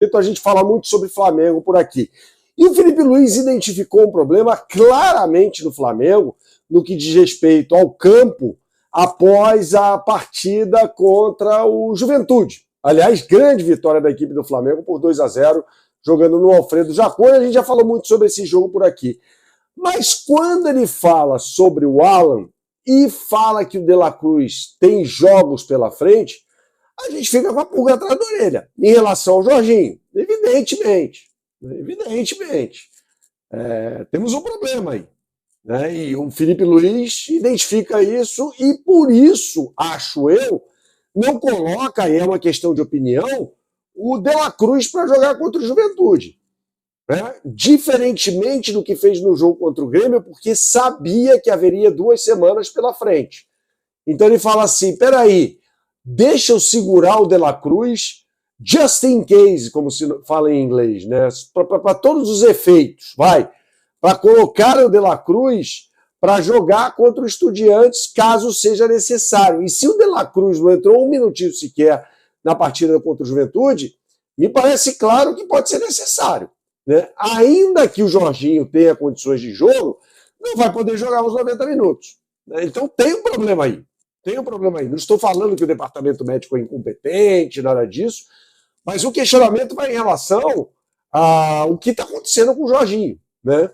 Então a gente fala muito sobre Flamengo por aqui. E o Felipe Luiz identificou um problema claramente no Flamengo, no que diz respeito ao campo, após a partida contra o Juventude. Aliás, grande vitória da equipe do Flamengo por 2-0, jogando no Alfredo Jaconi. A gente já falou muito sobre esse jogo por aqui. Mas quando ele fala sobre o Alan e fala que o De La Cruz tem jogos pela frente, a gente fica com a pulga atrás da orelha em relação ao Jorginho. Evidentemente. Temos um problema aí. Né? E o Felipe Luiz identifica isso e, por isso, acho eu, não coloca, e é uma questão de opinião, o De La Cruz para jogar contra o Juventude. Né? Diferentemente do que fez no jogo contra o Grêmio, porque sabia que haveria 2 semanas pela frente. Então ele fala assim, peraí, deixa eu segurar o De La Cruz just in case, como se fala em inglês, né? Para todos os efeitos, vai, para colocar o De La Cruz para jogar contra o Estudiantes, caso seja necessário. E se o De La Cruz não entrou um minutinho sequer na partida contra o Juventude, me parece claro que pode ser necessário. Né? Ainda que o Jorginho tenha condições de jogo, não vai poder jogar os 90 minutos. Né? Então tem um problema aí. Não estou falando que o departamento médico é incompetente, nada disso, mas o questionamento vai em relação ao que está acontecendo com o Jorginho. Né?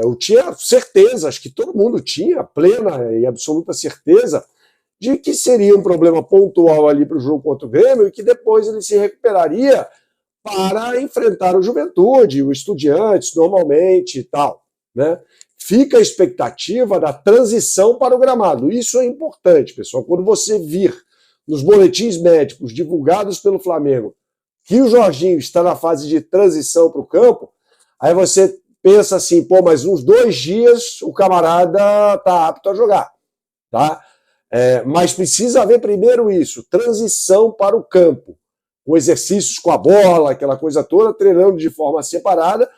Eu tinha certeza, acho que todo mundo tinha plena e absoluta certeza de que seria um problema pontual ali para o jogo contra o Grêmio e que depois ele se recuperaria para enfrentar o Juventude, o Estudiantes, normalmente e tal. Né? Fica a expectativa da transição para o gramado. Isso é importante, pessoal. Quando você vir nos boletins médicos divulgados pelo Flamengo que o Jorginho está na fase de transição para o campo, aí você pensa assim, pô, mas uns 2 dias o camarada está apto a jogar. Tá? Mas precisa haver primeiro isso, transição para o campo, com exercícios com a bola, aquela coisa toda, treinando de forma separada,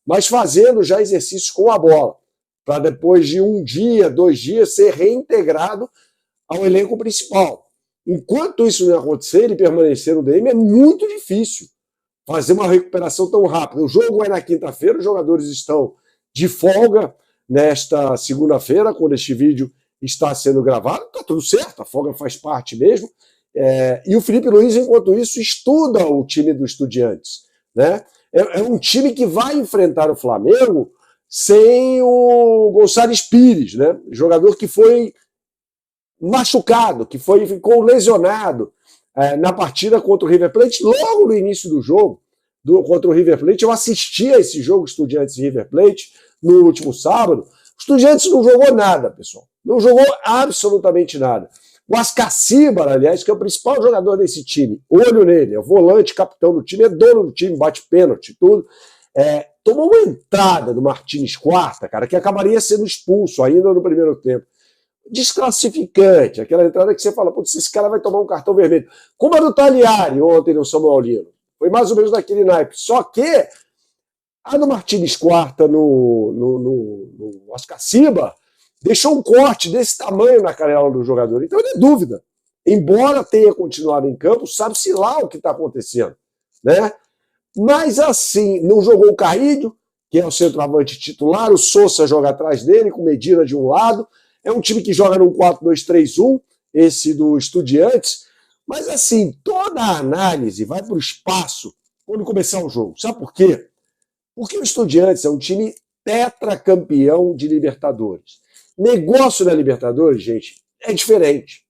mas fazendo já exercícios com a bola, para depois de 1 dia, 2 dias, ser reintegrado ao elenco principal. Enquanto isso não acontecer, ele permanecer no DM, é muito difícil fazer uma recuperação tão rápida. O jogo é na quinta-feira, os jogadores estão de folga nesta segunda-feira, quando este vídeo está sendo gravado, está tudo certo, a folga faz parte mesmo. E o Felipe Luiz, enquanto isso, estuda o time do Estudiantes. Né? É um time que vai enfrentar o Flamengo sem o Gonçalves Pires, né? Jogador que foi machucado, que ficou lesionado na partida contra o River Plate, logo no início do jogo, contra o River Plate. Eu assisti a esse jogo Estudiantes e River Plate no último sábado. O Estudiantes não jogou nada, pessoal. Não jogou absolutamente nada. O Ascacibar, aliás, que é o principal jogador desse time, olho nele, é o volante, capitão do time, é dono do time, bate pênalti, tudo. Tomou uma entrada do Martins Quarta, cara, que acabaria sendo expulso ainda no primeiro tempo. Desclassificante, aquela entrada que você fala, putz, esse cara vai tomar um cartão vermelho. Como a do Taliari ontem no São Paulino. Foi mais ou menos daquele naipe. Só que a do Martins Quarta no Ascacibar deixou um corte desse tamanho na canela do jogador. Então ele é dúvida. Embora tenha continuado em campo, sabe-se lá o que está acontecendo. Né? Mas assim, não jogou o Carrilho, que é o centroavante titular, o Sousa joga atrás dele, com Medina de um lado. É um time que joga num 4-2-3-1, esse do Estudiantes. Mas assim, toda a análise vai para o espaço quando começar o jogo. Sabe por quê? Porque o Estudiantes é um time tetracampeão de Libertadores. Negócio da Libertadores, gente, é diferente.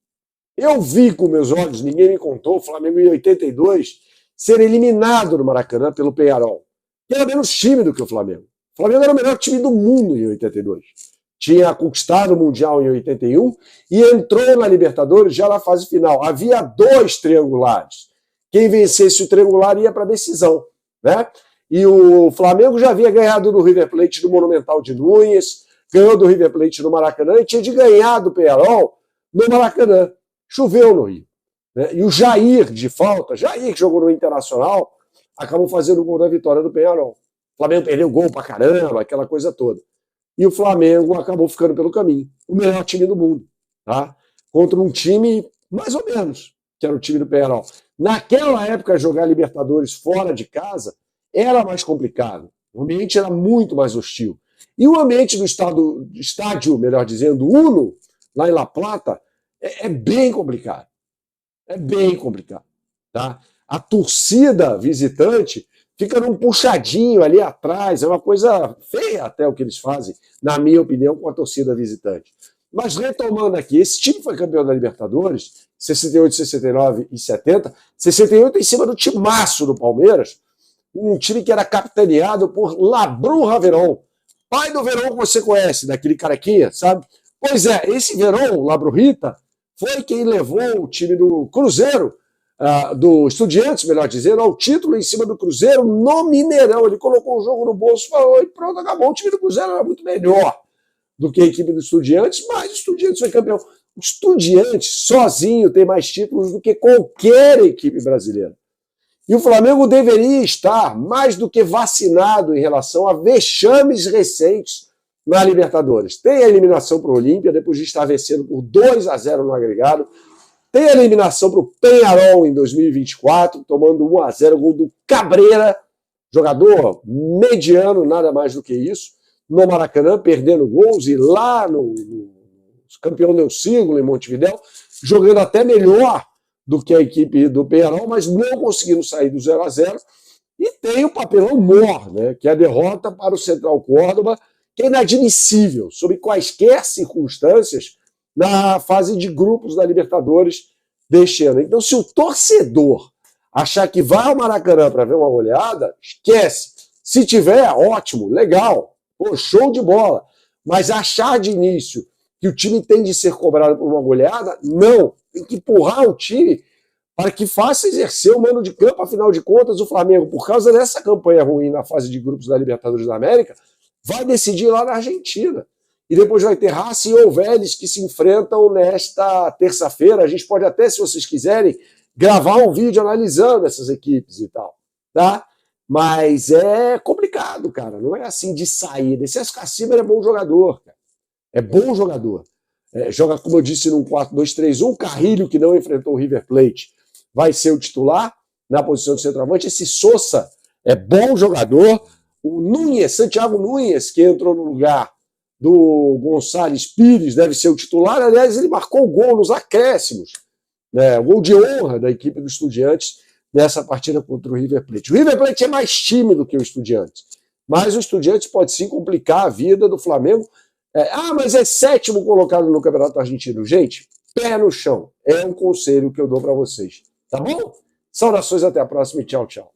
Eu vi com meus olhos, ninguém me contou, o Flamengo em 82 ser eliminado no Maracanã pelo Peñarol, que era menos time do que o Flamengo. O Flamengo era o melhor time do mundo em 82. Tinha conquistado o Mundial em 81 e entrou na Libertadores já na fase final. Havia 2 triangulares. Quem vencesse o triangular ia para a decisão. Né? E o Flamengo já havia ganhado do River Plate no Monumental de Núñez, ganhou do River Plate no Maracanã e tinha de ganhar do Peñarol no Maracanã. Choveu no Rio. Né? E o Jair, de falta, Jair que jogou no Internacional, acabou fazendo o gol da vitória do Peñarol. O Flamengo perdeu gol pra caramba, aquela coisa toda. E o Flamengo acabou ficando pelo caminho. O melhor time do mundo. Tá? Contra um time, mais ou menos, que era o time do Peñarol. Naquela época, jogar Libertadores fora de casa era mais complicado. O ambiente era muito mais hostil. E o ambiente do estádio, melhor dizendo, Uno, lá em La Plata, é bem complicado. É bem complicado. Tá? A torcida visitante fica num puxadinho ali atrás, é uma coisa feia até o que eles fazem, na minha opinião, com a torcida visitante. Mas retomando aqui, esse time foi campeão da Libertadores, 68, 69 e 70, 68 em cima do timaço do Palmeiras, um time que era capitaneado por Labru Verón, pai do Verón que você conhece, daquele carequinha, sabe? Pois é, esse Verón, Labru Rita, foi quem levou o time do Cruzeiro, do Estudiantes, melhor dizendo, ao título em cima do Cruzeiro no Mineirão. Ele colocou o jogo no bolso e falou, e pronto, acabou. O time do Cruzeiro era muito melhor do que a equipe do Estudiantes, mas o Estudiantes foi campeão. O Estudiantes sozinho tem mais títulos do que qualquer equipe brasileira. E o Flamengo deveria estar mais do que vacinado em relação a vexames recentes na Libertadores. Tem a eliminação para o Olímpia, depois de estar vencendo por 2-0 no agregado. Tem a eliminação para o Peñarol em 2024, tomando 1-0, gol do Cabreira, jogador mediano, nada mais do que isso, no Maracanã, perdendo gols, e lá no campeão Neucíngulo, em Montevidéu, jogando até melhor do que a equipe do Peñarol, mas não conseguindo sair do 0-0. E tem o papelão mor, né, que é a derrota para o Central Córdoba, que é inadmissível, sob quaisquer circunstâncias, na fase de grupos da Libertadores deste ano. Então, se o torcedor achar que vai ao Maracanã para ver uma goleada, esquece. Se tiver, ótimo, legal, pô, show de bola. Mas achar de início que o time tem de ser cobrado por uma goleada, não. Tem que empurrar o time para que faça exercer o mando de campo. Afinal de contas, o Flamengo, por causa dessa campanha ruim na fase de grupos da Libertadores da América, vai decidir lá na Argentina. E depois vai ter Racing ou Vélez que se enfrentam nesta terça-feira. A gente pode até, se vocês quiserem, gravar um vídeo analisando essas equipes e tal, tá? Mas é complicado, cara. Não é assim de saída. Esse César Cimer é bom jogador, cara. É bom jogador. Joga, como eu disse, num 4-2-3-1. Carrilho, que não enfrentou o River Plate, vai ser o titular na posição de centroavante. Esse Sosa é bom jogador. O Núñez, Santiago Núñez, que entrou no lugar do Gonçalves Pires, deve ser o titular. Aliás, ele marcou o gol nos acréscimos, né? O gol de honra da equipe do Estudiantes nessa partida contra o River Plate. O River Plate é mais tímido que o Estudiantes, mas o Estudiantes pode sim complicar a vida do Flamengo. Mas é sétimo colocado no Campeonato Argentino. Gente, pé no chão. É um conselho que eu dou para vocês. Tá bom? Saudações, até a próxima e tchau, tchau.